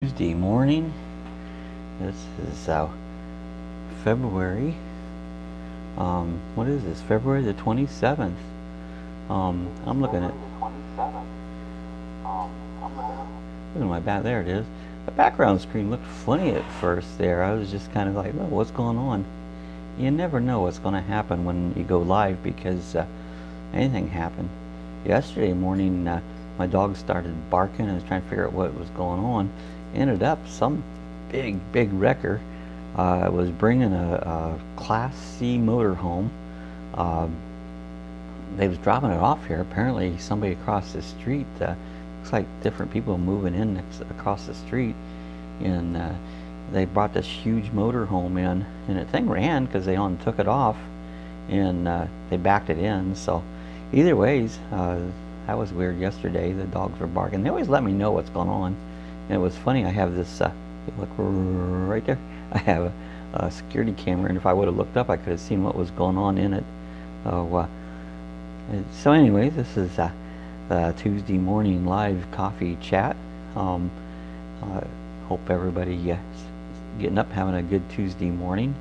Tuesday morning. This is February. What is this? February the 27th. I'm looking at. Look at my back. There it is. The background screen looked funny at first. There, I was just kind of like, "Oh, what's going on?" You never know what's going to happen when you go live because anything happened. Yesterday morning, my dog started barking and I was trying to figure out what was going on. Ended up some big wrecker was bringing a Class C motorhome. They was dropping it off here. Apparently somebody across the street, looks like different people moving in across the street, and they brought this huge motorhome in, and the thing ran because they took it off, and they backed it in. So either ways, that was weird yesterday. The dogs were barking. They always let me know what's going on. And it was funny, I have this, look right there, I have a security camera, and if I would have looked up, I could have seen what was going on in it. So anyway, this is Tuesday morning live coffee chat. Hope everybody getting up, having a good Tuesday morning.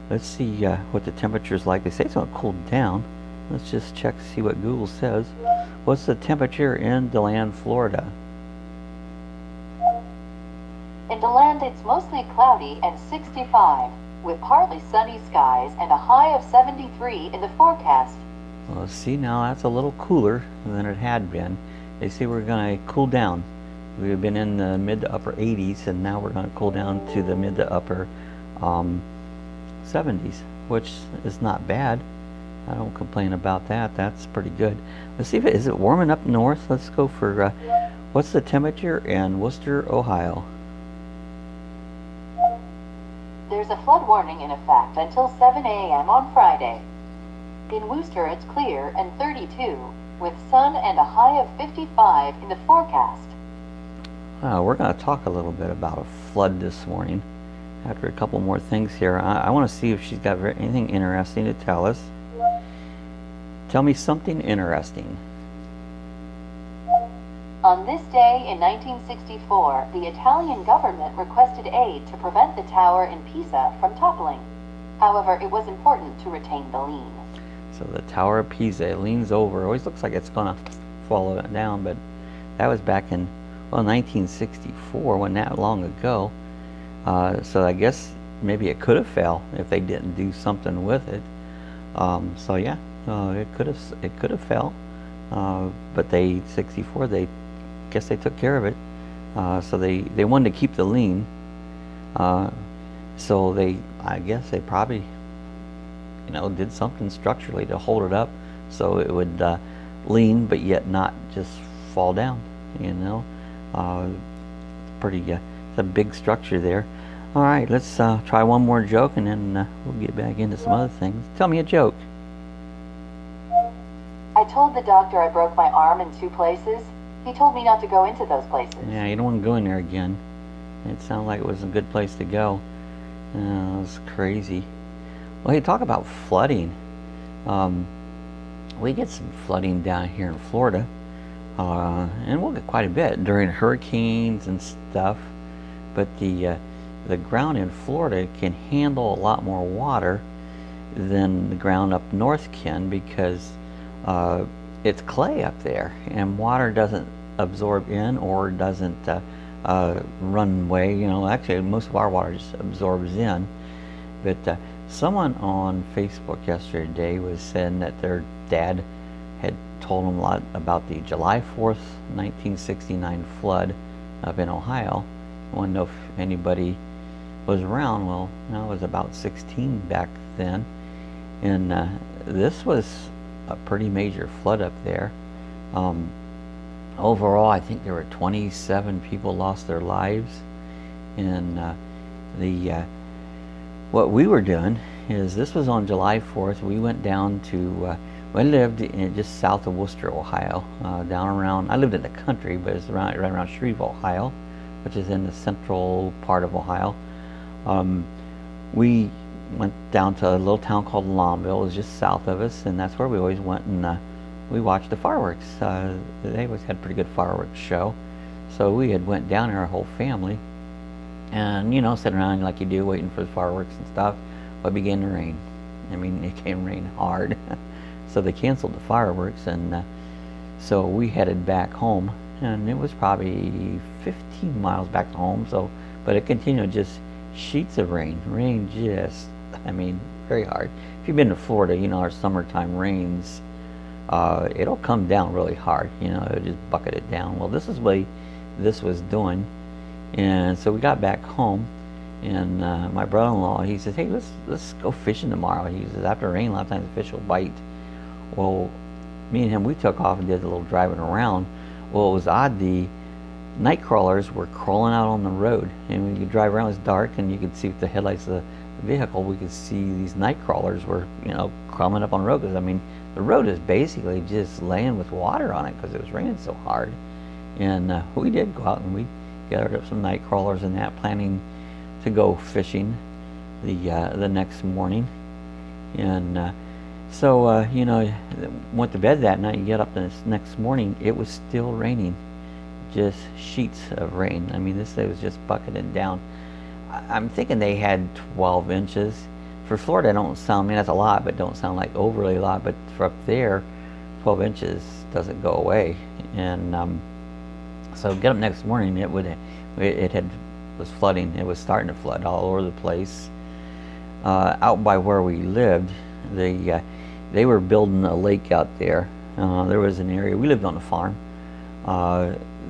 Let's see what the temperature's like. They say it's going to cool down. Let's just check to see what Google says. What's the temperature in DeLand, Florida? In DeLand, it's mostly cloudy and 65, with partly sunny skies and a high of 73 in the forecast. Well, see, now that's a little cooler than it had been. They say we're going to cool down. We've been in the mid to upper 80s, and now we're going to cool down to the mid to upper 70s, which is not bad. I don't complain about that. That's pretty good. Let's see if is it warming up north. Let's go for what's the temperature in Worcester, Ohio? There's a flood warning in effect until 7 a.m. on Friday. In Worcester, it's clear and 32, with sun and a high of 55 in the forecast. We're going to talk a little bit about a flood this morning. After a couple more things here, I want to see if she's got anything interesting to tell us. Tell me something interesting. On this day in 1964, the Italian government requested aid to prevent the tower in Pisa from toppling. However, it was important to retain the lean. So the Tower of Pisa, it leans over. It always looks like it's going to fall down, but that was back in, well, 1964, wasn't that long ago. So I guess maybe it could have fell if they didn't do something with it. So yeah, it could have fell. But they 64, they guess they took care of it. So they wanted to keep the lean. So I guess they probably did something structurally to hold it up so it would lean but yet not just fall down. It's a big structure there. All right, let's try one more joke, and then we'll get back into some other things. Tell me a joke. I told the doctor I broke my arm in 2 places. He told me not to go into those places. Yeah, you don't want to go in there again. It sounded like it was a good place to go. It was crazy. Well, hey, talk about flooding. We get some flooding down here in Florida, and we'll get quite a bit during hurricanes and stuff. But the ground in Florida can handle a lot more water than the ground up north can, because it's clay up there, and water doesn't absorb in or doesn't run away. Actually, most of our water just absorbs in. But someone on Facebook yesterday was saying that their dad had told them a lot about the July 4th, 1969 flood up in Ohio. I want to know if anybody was around. Well, I was about 16 back then, and this was a pretty major flood up there. Overall, I think there were 27 people lost their lives. And what we were doing is, this was on July 4th. We went down to, we lived just south of Worcester, Ohio, down around, I lived in the country, but it's right around Shreveport, Ohio, which is in the central part of Ohio. We went down to a little town called Longville. It was just south of us, and that's where we always went, and we watched the fireworks. They always had a pretty good fireworks show. So we had went down there, our whole family, and sitting around like you do, waiting for the fireworks and stuff. But it began to rain. I mean, it came rain hard. So they canceled the fireworks, and so we headed back home, and it was probably 15 miles back to home. So, but it continued, just sheets of rain just, I mean, very hard. If you've been to Florida, our summertime rains, it'll come down really hard. It'll just bucket it down. Well, this is what this was doing, and so we got back home, and my brother-in-law, he says, "Hey, let's go fishing tomorrow." He says, "After rain, a lot of times the fish will bite." Well, me and him, we took off and did a little driving around. Well, it was odd. The night crawlers were crawling out on the road, and when you drive around, it's dark, and you could see with the headlights of the vehicle, we could see these night crawlers were, crawling up on the road. Because I mean, the road is basically just laying with water on it because it was raining so hard. And we did go out and we gathered up some night crawlers and that, planning to go fishing the next morning. And so went to bed that night. You get up the next morning, it was still raining, just sheets of rain. I mean, this day was just bucketing down. I'm thinking they had 12 inches. For Florida, that's a lot, but don't sound like overly a lot. But for up there, 12 inches doesn't go away. And so get up next morning, it was flooding. It was starting to flood all over the place. Out by where we lived, they were building a lake out there. There was an area, we lived on a farm.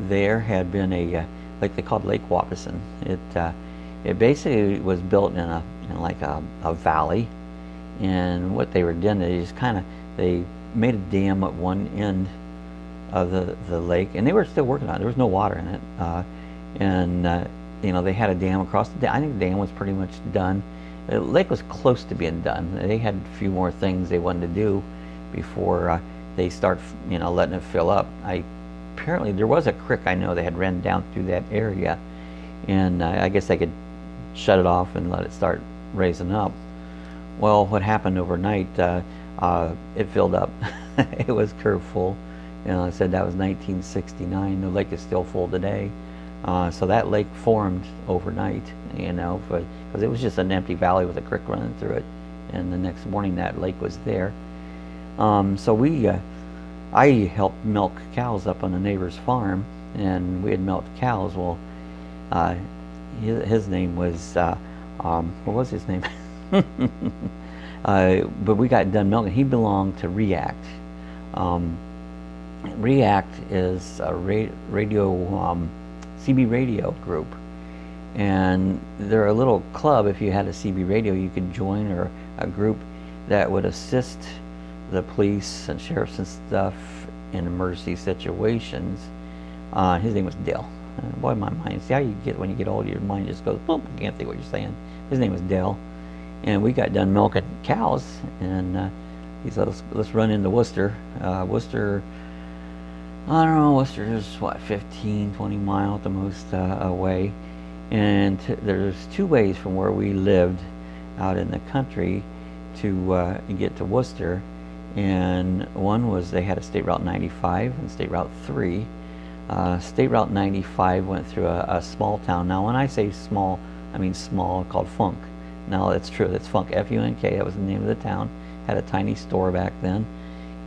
There had been a like they called Lake Waukeson. It basically was built in a valley, and what they were doing, they made a dam at one end of the lake, and they were still working on it. There was no water in it, they had a dam across the dam. I think the dam was pretty much done. The lake was close to being done. They had a few more things they wanted to do before they start letting it fill up. Apparently there was a creek, I know, they had ran down through that area, and I guess they could shut it off and let it start raising up. Well, what happened overnight, it filled up. It was curve full. I said that was 1969. The lake is still full today. So that lake formed overnight, because it was just an empty valley with a creek running through it. And the next morning that lake was there. So I helped milk cows up on a neighbor's farm, and we had milked cows. Well, his name was, what was his name? But we got done milking. He belonged to React. React is a CB radio group, and they're a little club. If you had a CB radio, you could join, or a group that would assist the police and sheriffs and stuff in emergency situations. His name was Dale. Boy, my mind, see how you get when you get older, your mind just goes boom, you can't think what you're saying. His name was Dale, and we got done milking cows, and he said, let's run into Worcester. Worcester, I don't know, Worcester is what, 15, 20 miles at the most away, and there's two ways from where we lived out in the country to get to Worcester. And one was they had a State Route 95 and State Route 3. State Route 95 went through a small town. Now, when I say small, I mean small, called Funk. Now, that's true. That's Funk, F-U-N-K. That was the name of the town. Had a tiny store back then.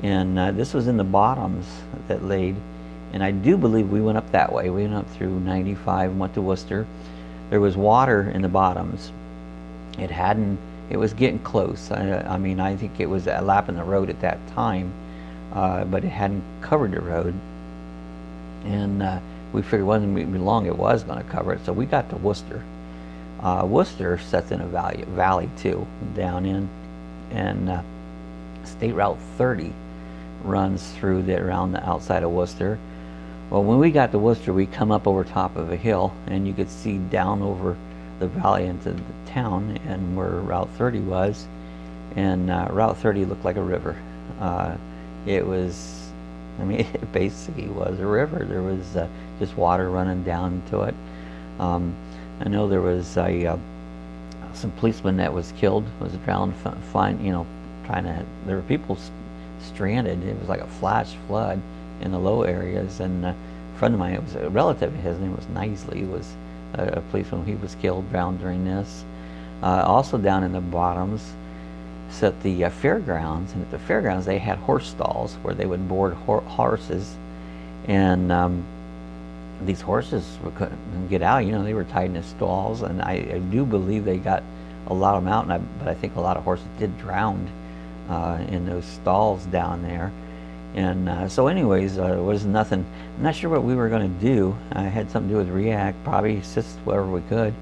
And this was in the bottoms that laid. And I do believe we went up that way. We went up through 95 and went to Worcester. There was water in the bottoms. It was getting close. I mean, I think it was lapping the road at that time, but it hadn't covered the road. And we figured it wasn't going to be long it was going to cover it. So we got to Worcester. Worcester sets in a valley too, down in, and State Route 30 runs through around the outside of Worcester. Well, when we got to Worcester, we come up over top of a hill, and you could see down over the valley into the town, and where Route 30 was, and Route 30 looked like a river. It basically was a river. There was just water running down to it. I know there was some policeman that was killed, was drowned, there were people stranded. It was like a flash flood in the low areas, and friend of mine, it was a relative, his name was Knisley, was a policeman. He was killed, drowned during this. Also down in the bottoms, so at the fairgrounds, and at the fairgrounds they had horse stalls where they would board horses, and these horses couldn't get out. You know, they were tied in the stalls, and I do believe they got a lot of them out, but I think a lot of horses did drown in those stalls down there. And so anyways, it was nothing. I'm not sure what we were going to do. I had something to do with react, probably assist wherever we could.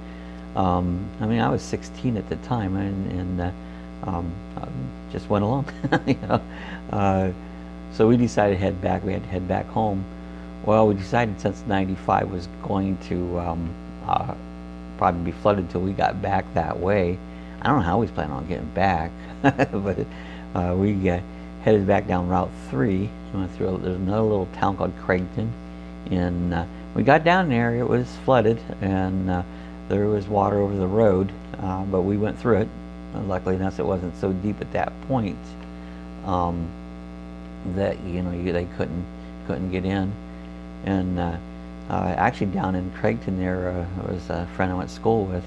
I mean, I was 16 at the time, and just went along, you know. So we decided to head back. We had to head back home. Well, we decided since '95 was going to probably be flooded until we got back that way. I don't know how we was planning on getting back, but we headed back down Route 3. We went through. There's another little town called Craigton, and we got down there. It was flooded, and there was water over the road, but we went through it. Luckily enough, it wasn't so deep at that point that they couldn't get in. And actually down in Craigton there was a friend I went to school with.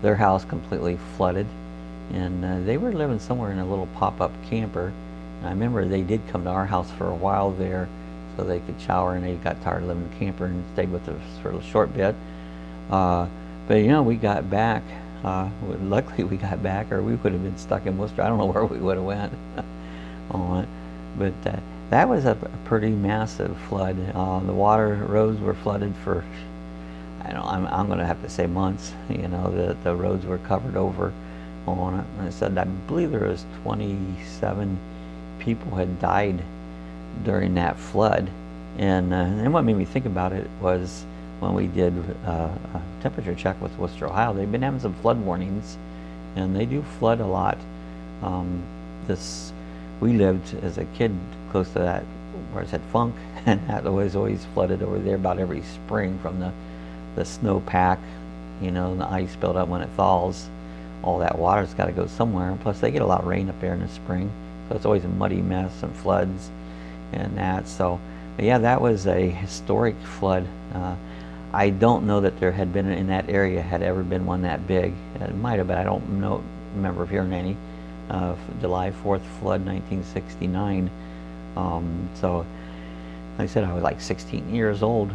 Their house completely flooded, and they were living somewhere in a little pop-up camper. And I remember they did come to our house for a while there so they could shower, and they got tired of living in the camper and stayed with us for a short bit. But we got back. Luckily we got back, or we would have been stuck in Worcester. I don't know where we would have went on it. But that was a pretty massive flood. The water roads were flooded for, I'm going to have to say months. The roads were covered over on it. And I said, I believe there was 27 people had died during that flood. And what made me think about it was when we did a temperature check with Worcester, Ohio, they've been having some flood warnings, and they do flood a lot. We lived as a kid close to that where it said Funk, and that was always flooded over there about every spring from the snowpack, and the ice built up when it thaws. All that water's got to go somewhere, and plus they get a lot of rain up there in the spring, so it's always a muddy mess and floods and that. So, but yeah, that was a historic flood. I don't know that there had been in that area had ever been one that big. It might have, but I don't remember hearing any. July 4th flood, 1969. So, like I said, I was like 16 years old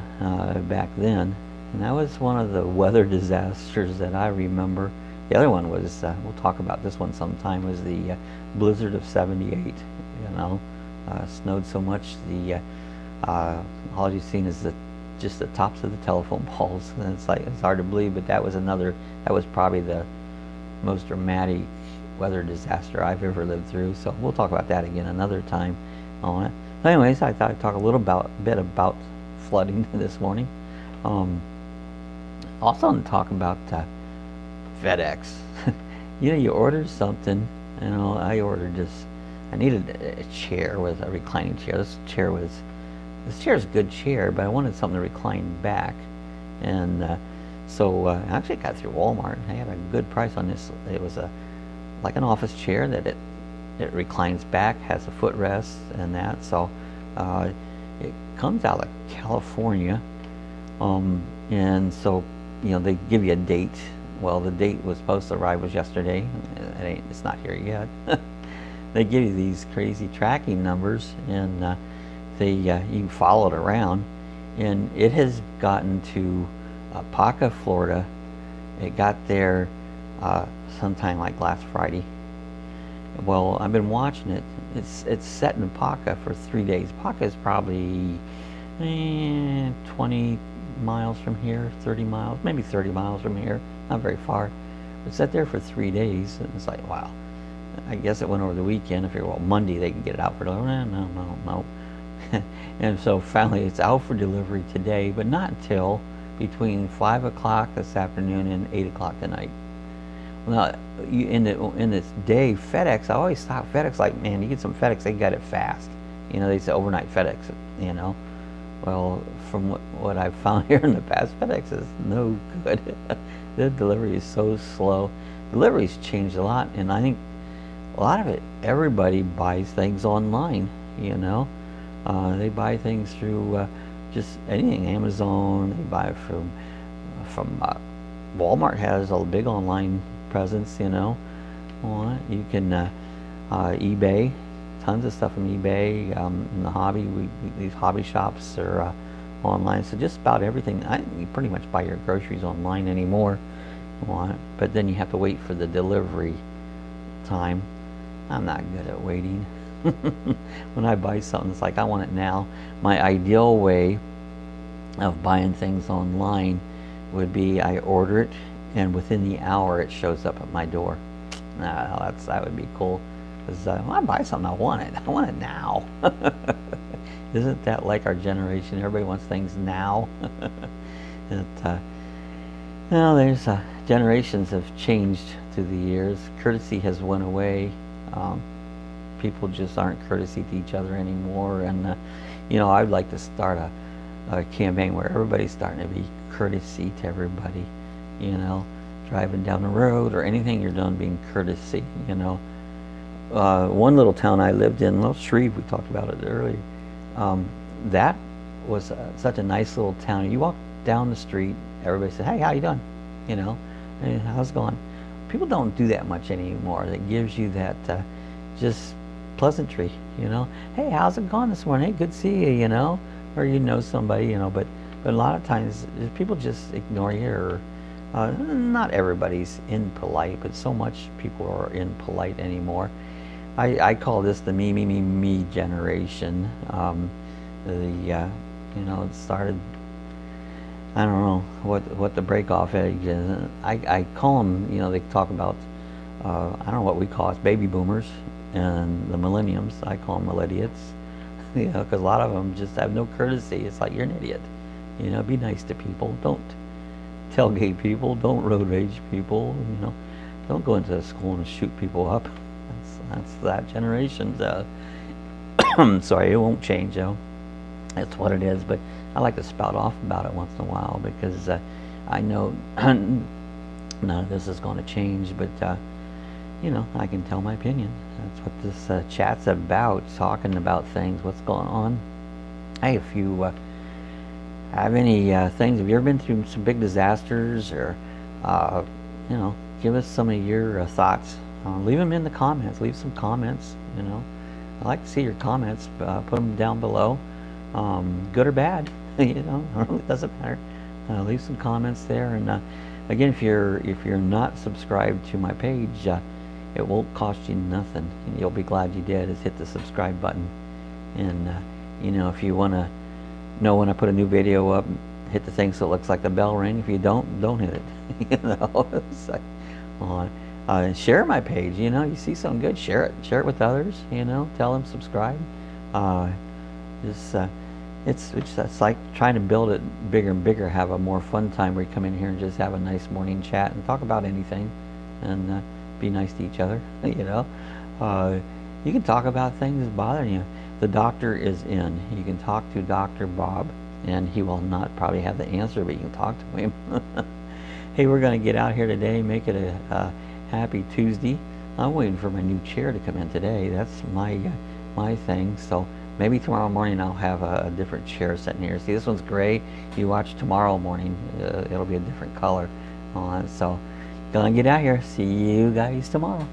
back then, and that was one of the weather disasters that I remember. The other one was, we'll talk about this one sometime, was the blizzard of '78. Snowed so much, all you've seen is just the tops of the telephone poles, and it's hard to believe, but that was probably the most dramatic weather disaster I've ever lived through. So we'll talk about that again another time on it. So anyways, I thought I'd talk a little bit about flooding this morning. Also, to talk about FedEx. You order something. I ordered this. I needed a chair with a reclining chair. This chair is a good chair, but I wanted something to recline back, and so I actually got through Walmart. I had a good price on this. It was like an office chair that it reclines back, has a footrest and that. So it comes out of California, and so they give you a date. Well, the date was supposed to arrive was yesterday. It's not here yet. They give you these crazy tracking numbers, and you can follow it around, and it has gotten to Paca, Florida. It got there sometime like last Friday. Well, I've been watching it. It's set in Paca for 3 days. Paca is probably 20 miles from here, 30 miles, maybe 30 miles from here, not very far. It's set there for 3 days, and it's like, wow. I guess it went over the weekend. I figured, well, Monday they can get it out for delivery. No. And so finally it's out for delivery today, but not until between 5 o'clock this afternoon and 8 o'clock tonight. Now, in this day, FedEx, I always thought FedEx, like, man, you get some FedEx, they got it fast. They say overnight FedEx, Well, from what I've found here in the past, FedEx is no good. The delivery is so slow. Delivery's changed a lot, and I think a lot of it, everybody buys things online, They buy things through just anything. Amazon, they buy from Walmart has a big online presence, you know. You can eBay, tons of stuff from eBay. In the hobby, these hobby shops are online, so just about everything. You pretty much buy your groceries online anymore. But then you have to wait for the delivery time. I'm not good at waiting. When I buy something, it's like I want it now. My ideal way of buying things online would be I order it and within the hour it shows up at my door. That would be cool, because when I buy something, I want it now. Isn't that like our generation? Everybody wants things now. There's generations have changed through the years. Courtesy has went away. People just aren't courtesy to each other anymore, and I'd like to start a campaign where everybody's starting to be courtesy to everybody. Driving down the road or anything you're doing, being courtesy. One little town I lived in, Little Shreve, we talked about it earlier. That was such a nice little town. You walk down the street, everybody said, "Hey, how you doing?" "Hey, how's it going?" People don't do that much anymore. That gives you that just pleasantry. "Hey, how's it going this morning? Hey, good to see you." Or somebody. But a lot of times people just ignore you. Or not everybody's impolite, but so much people are impolite anymore. I call this the me generation. It started, I don't know what the break-off age is. I call them, they talk about, I don't know what we call it, baby boomers and the millenniums. I call them millennials, because a lot of them just have no courtesy. It's like, you're an idiot. Be nice to people. Don't tailgate people. Don't road rage people. Don't go into the school and shoot people up. That's that generation. Sorry, it won't change though. It's what it is. But I like to spout off about it once in a while, because I know none of this is going to change. But I can tell my opinion. That's what this chat's about. Talking about things, what's going on. Hey, if you have any things, have you ever been through some big disasters, or give us some of your thoughts. Leave them in the comments. Leave some comments. I like to see your comments. Put them down below, good or bad. It doesn't matter. Leave some comments there. And again, if you're not subscribed to my page, it won't cost you nothing. You'll be glad you did. Is hit the subscribe button. And if you want to know when I put a new video up, hit the thing so it looks like the bell ring. If you don't hit it. It's like, share my page. You see something good, share it with others. Tell them subscribe. It's like trying to build it bigger and bigger. Have a more fun time where you come in here and just have a nice morning chat and talk about anything, and be nice to each other. You can talk about things bothering you. The doctor is in. You can talk to Dr. Bob, and he will not probably have the answer, but you can talk to him. Hey, we're going to get out here today, make it a happy Tuesday. I'm waiting for my new chair to come in today. That's my thing. So maybe tomorrow morning I'll have a different chair sitting here. See, this one's gray. You watch tomorrow morning, it'll be a different color. So gonna get out here. See you guys tomorrow.